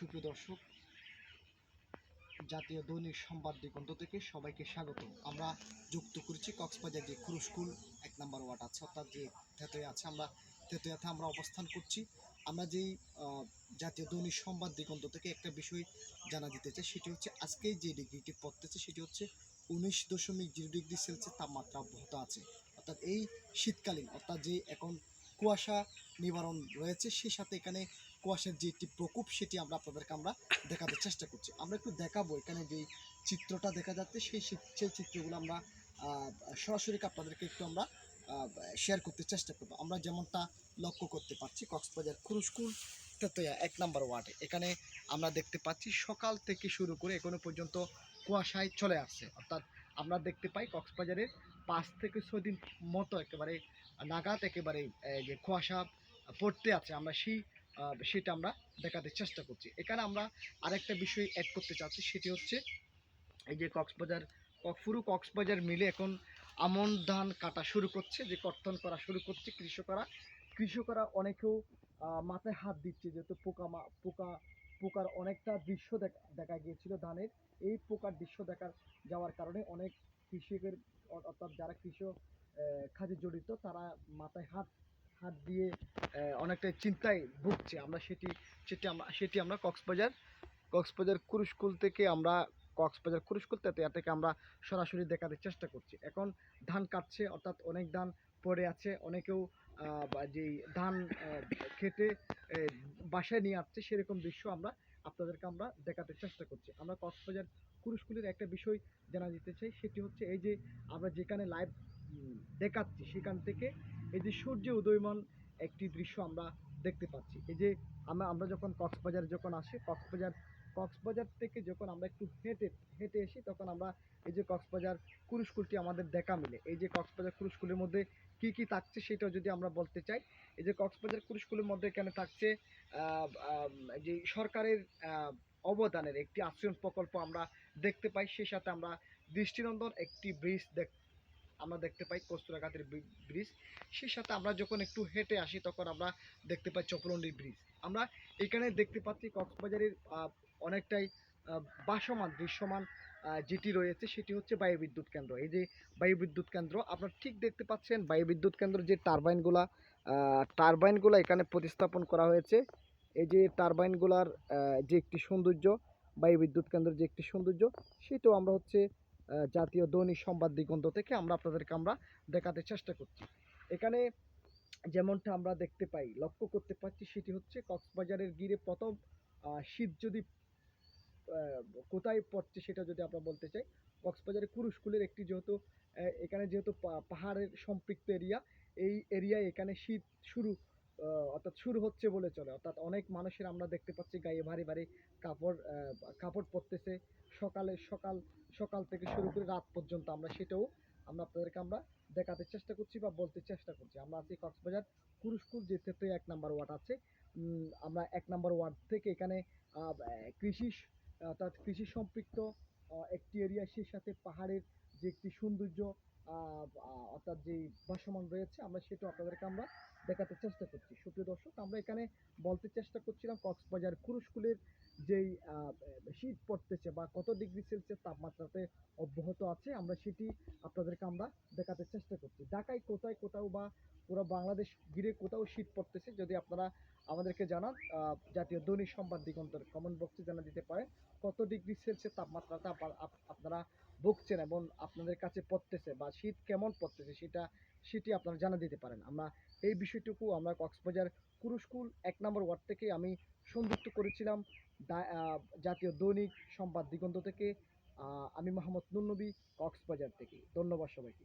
সুপ্রিয় দর্শক, জাতীয় দৈনিক সংবাদ দিগন্ত থেকে সবাইকে স্বাগত। আমরা যুক্ত করছি কক্সবাজার যে খুরুশকুল 1 নম্বর ওয়ার্ড আছে, অর্থাৎ যে তেতুয়া আছে, আমরা তেতুয়াতে আমরা অবস্থান করছি। আমরা যেই জাতীয় দৈনিক সংবাদ দিগন্ত থেকে একটা বিষয় জানা দিতে চাই, সেটি হচ্ছে আজকে যে ডিগ্রিটি পড়তেছে সেটি হচ্ছে 19.0 ডিগ্রি সেলসিয়াস তাপমাত্রা অব্যাহত আছে। অর্থাৎ এই শীতকালীন, অর্থাৎ যে এখন কুয়াশা নিবারণ রয়েছে, সেই সাথে এখানে কুয়াশার যে একটি প্রকোপ সেটি আপনাদেরকে আমরা দেখাতে চেষ্টা করছি। আমরা একটু দেখাবো এখানে যে চিত্রটা দেখা যাচ্ছে, সেই চিত্রগুলো আমরা সরাসরি আপনাদেরকে একটু আমরা শেয়ার করতে চেষ্টা করবো। আমরা যেমনটা লক্ষ্য করতে পারছি কক্সবাজার খুরুশকুল তেতুয়া 1 নম্বর ওয়ার্ডে, এখানে আমরা দেখতে পাচ্ছি সকাল থেকে শুরু করে এখনো পর্যন্ত কুয়াশায় চলে আসছে। অর্থাৎ আমরা দেখতে পাই কক্সবাজারের 5 থেকে 6 দিন মতো একেবারে নাগাদ একেবারে যে কুয়াশা পড়তে আছে, আমরা সেটা আমরা দেখাতে চেষ্টা করছি। এখানে আমরা আরেকটা বিষয় অ্যাড করতে চাচ্ছি, সেটি হচ্ছে এই যে পুরো কক্সবাজার মিলে এখন আমন ধান কাটা শুরু করছে, যে কর্তন করা শুরু করছে কৃষকরা অনেকেও মাথায় হাত দিচ্ছে, যেহেতু পোকার অনেকটা দৃশ্য দেখা গিয়েছিল ধানের। এই পোকার দৃশ্য যাওয়ার কারণে অনেক কৃষকের, অর্থাৎ যারা কৃষক কাজে জড়িত, তারা মাথায় হাত দিয়ে অনেকটাই চিন্তায় ভুগছে। আমরা সেটি আমরা কক্সবাজার খুরুশকুল থেকে তেতুয়া থেকে আমরা সরাসরি দেখাতে চেষ্টা করছি। এখন ধান কাটছে, অর্থাৎ অনেক ধান পড়ে আছে, অনেকেও যেই ধান খেতে বাসায় নিয়ে আসছে, সেরকম দৃশ্য আপনাদেরকে আমরা দেখাতে চেষ্টা করছি। আমরা কক্সবাজার খুরুশকুলের একটা বিষয় জানা দিতে চাই, সেটি হচ্ছে এই যে আমরা যেখানে লাইভ দেখাচ্ছি, সেখান থেকে এই যে সূর্য উদয়মান একটি দৃশ্য আমরা দেখতে পাচ্ছি। এই যে আমরা যখন কক্সবাজার আসি, কক্সবাজার থেকে যখন আমরা একটু হেঁটে এসি, তখন আমরা এই যে কক্সবাজার খুরুশকুলটি আমাদের দেখা মিলে। এই যে কক্সবাজার খুরুশকুলের মধ্যে কি কি থাকছে সেটাও যদি আমরা বলতে চাই, এই যে কক্সবাজার খুরুশকুলের মধ্যে এখানে থাকছে যে সরকারের অবদানের একটি আশ্রয়ণ প্রকল্প আমরা দেখতে পাই। সেই সাথে আমরা দৃষ্টিনন্দন একটি ব্রিজ আমরা দেখতে পাই, কস্তুরাঘাতের ব্রিজ। সেই সাথে আমরা যখন একটু হেঁটে আসি, তখন আমরা দেখতে পাই চপলন্ডি ব্রিজ। আমরা এখানে দেখতে পাচ্ছি কক্সবাজারের অনেকটাই দৃশ্যমান যেটি রয়েছে, সেটি হচ্ছে বায়ু বিদ্যুৎ কেন্দ্র। এই যে বায়ু বিদ্যুৎ কেন্দ্র আপনারা ঠিক দেখতে পাচ্ছেন, বায়ু বিদ্যুৎ কেন্দ্র যে টারবাইনগুলা এখানে প্রতিস্থাপন করা হয়েছে। এই যে টারবাইনগুলার যে একটি সৌন্দর্য, বায়ু বিদ্যুৎ কেন্দ্রের যে একটি সৌন্দর্য, সেটাও আমরা হচ্ছে জাতীয় দৈনিক সংবাদ দিগন্ত থেকে আপনাদেরকে আমরা দেখাতে চেষ্টা করছি। এখানে যেমনটা আমরা দেখতে পাই, লক্ষ্য করতে পারছি, সেটি হচ্ছে কক্সবাজারের গিরে প্রথম শীত যদি কোথায় পড়ছে সেটা যদি আমরা বলতে চাই, কক্সবাজারের খুরুশকুলের একটি যেহেতু পাহাড়ের সম্পৃক্ত এরিয়া, এই এরিয়ায় এখানে শীত অর্থাৎ শুরু হচ্ছে বলে চলে। অর্থাৎ অনেক মানুষের আমরা দেখতে পাচ্ছি গায়ে ভারী ভারী কাপড় পরতেছে, সকাল থেকে শুরু করে রাত পর্যন্ত। সেটাও আপনাদেরকে আমরা দেখাতে চেষ্টা করছি বা বলতে চেষ্টা করছি। আমরা আছি কক্সবাজার খুরুশকুল যে তেতুয়া 1 নম্বর ওয়ার্ড আছে। আমরা 1 নম্বর ওয়ার্ড থেকে এখানে অর্থাৎ কৃষি সম্পৃক্ত একটি এরিয়া, সেই সাথে পাহাড়ের যে একটি সৌন্দর্য অর্থাৎ যে ভাসমান রয়েছে, আমরা সেটা আপনাদেরকে আমরা দেখাতে চেষ্টা করছি। সুপ্রিয় দর্শক, আমরা এখানে বলতে চেষ্টা করছিলাম কক্সবাজার খুরুশকুলের যেই শীত পড়তেছে বা কত ডিগ্রি সেলসিয়াস তাপমাত্রাতে অব্যাহত আছে, আমরা সেটি আপনাদেরকে আমরা দেখাতে চেষ্টা করছি। ঢাকায় কোথাও বা পুরো বাংলাদেশ ঘিরে কোথাও শীত পড়তেছে, যদি আপনারা আমাদেরকে জানান, জাতীয় দৈনিক সংবাদ দিগন্তের কমেন্ট বক্সে জানা দিতে পারেন কত ডিগ্রি সেলসিয়াস তাপমাত্রাটা আপনারা ভুগছেন এবং আপনাদের কাছে পড়তেছে, বা শীত কেমন পড়তেছে সেটি আপনারা জানা দিতে পারেন। আমরা এই বিষয়টুকু আমরা কক্সবাজার খুরুশকুল 1 নম্বর ওয়ার্ড থেকে আমি সংযুক্ত করেছিলাম জাতীয় দৈনিক সংবাদ দিগন্ত থেকে। আমি মোহাম্মদ নুরনবী, কক্সবাজার থেকে। ধন্যবাদ সবাইকে।